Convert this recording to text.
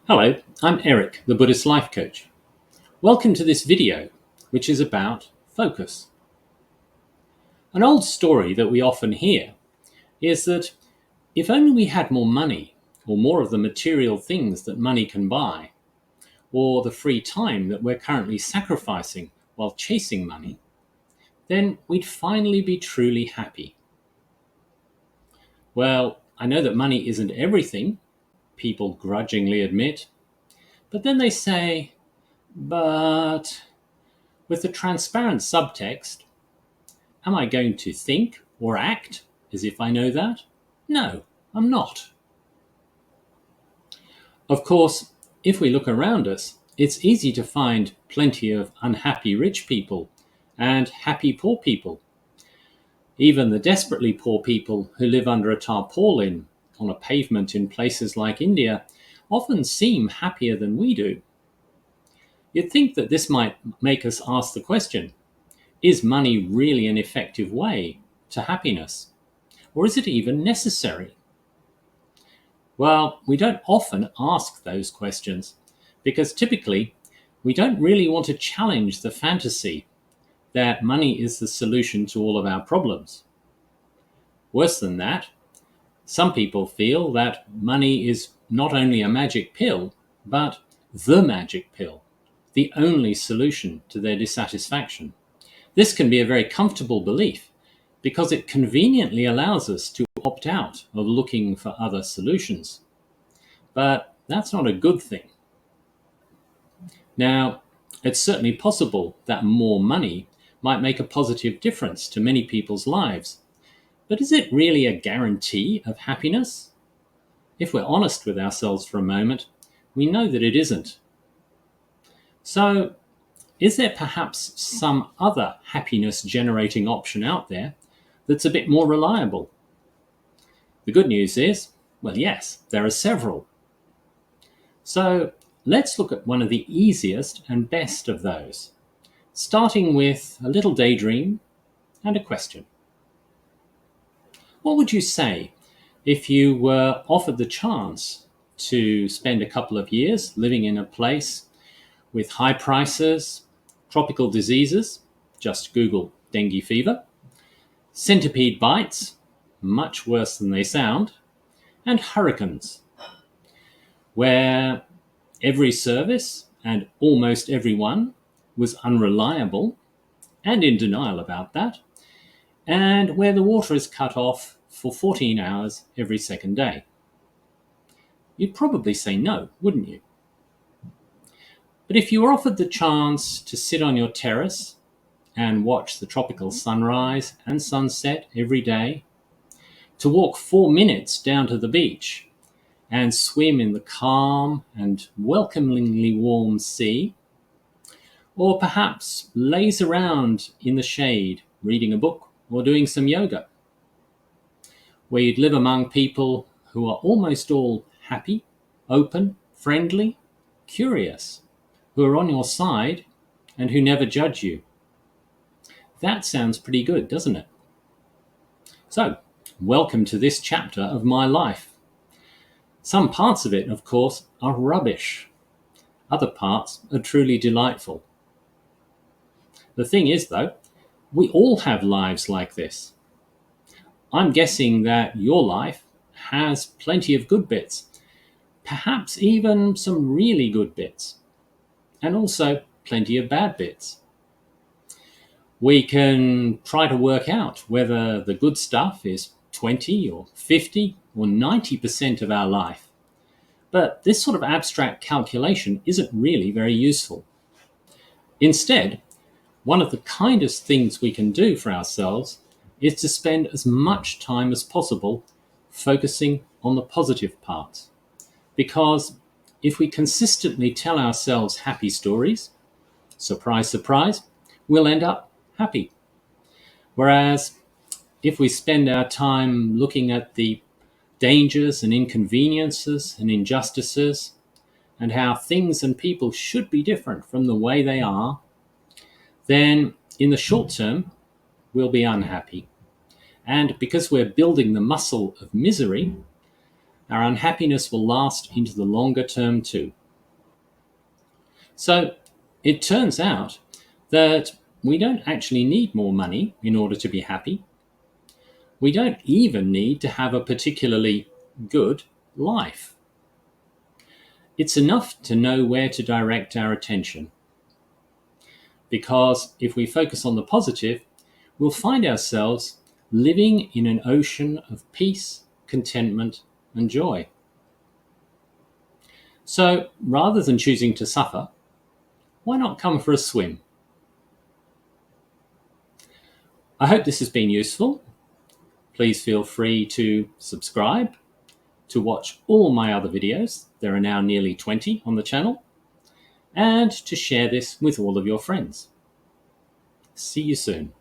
Hello, I'm Eric, the Buddhist Life Coach. Welcome to this video, which is about focus. An old story that we often hear is that if only we had more money, or more of the material things that money can buy, or the free time that we're currently sacrificing while chasing money, then we'd finally be truly happy. Well, I know that money isn't everything, people grudgingly admit, but then they say, but with the transparent subtext, am I going to think or act as if I know that? No, I'm not. Of course, if we look around us, it's easy to find plenty of unhappy rich people and happy poor people. Even the desperately poor people who live under a tarpaulin on a pavement in places like India often seem happier than we do. You'd think that this might make us ask the question, is money really an effective way to happiness? Or is it even necessary? Well, we don't often ask those questions because typically we don't really want to challenge the fantasy that money is the solution to all of our problems. Worse than that, some people feel that money is not only a magic pill, but the magic pill, the only solution to their dissatisfaction. This can be a very comfortable belief because it conveniently allows us to opt out of looking for other solutions. But that's not a good thing. Now, it's certainly possible that more money might make a positive difference to many people's lives. But is it really a guarantee of happiness? If we're honest with ourselves for a moment, we know that it isn't. So, is there perhaps some other happiness generating option out there that's a bit more reliable? The good news is, well, yes, there are several. So let's look at one of the easiest and best of those, starting with a little daydream and a question. What would you say if you were offered the chance to spend a couple of years living in a place with high prices, tropical diseases, just Google dengue fever, centipede bites, much worse than they sound, and hurricanes, where every service and almost everyone was unreliable and in denial about that, and where the water is cut off for 14 hours every second day? You'd probably say no, wouldn't you? But if you were offered the chance to sit on your terrace and watch the tropical sunrise and sunset every day, to walk 4 minutes down to the beach and swim in the calm and welcomingly warm sea, or perhaps laze around in the shade reading a book or doing some yoga, where you'd live among people who are almost all happy, open, friendly, curious, who are on your side and who never judge you. That sounds pretty good, doesn't it? So, welcome to this chapter of my life. Some parts of it, of course, are rubbish. Other parts are truly delightful. The thing is, though, we all have lives like this. I'm guessing that your life has plenty of good bits, perhaps even some really good bits, and also plenty of bad bits. We can try to work out whether the good stuff is 20 or 50 or 90% of our life. But this sort of abstract calculation isn't really very useful. Instead, one of the kindest things we can do for ourselves is to spend as much time as possible focusing on the positive parts. Because if we consistently tell ourselves happy stories, surprise, surprise, we'll end up happy. Whereas if we spend our time looking at the dangers and inconveniences and injustices and how things and people should be different from the way they are, then in the short term, we'll be unhappy. And because we're building the muscle of misery, our unhappiness will last into the longer term too. So it turns out that we don't actually need more money in order to be happy. We don't even need to have a particularly good life. It's enough to know where to direct our attention. Because if we focus on the positive, we'll find ourselves living in an ocean of peace, contentment, and joy. So rather than choosing to suffer, why not come for a swim? I hope this has been useful. Please feel free to subscribe, to watch all my other videos. There are now nearly 20 on the channel, and to share this with all of your friends. See you soon.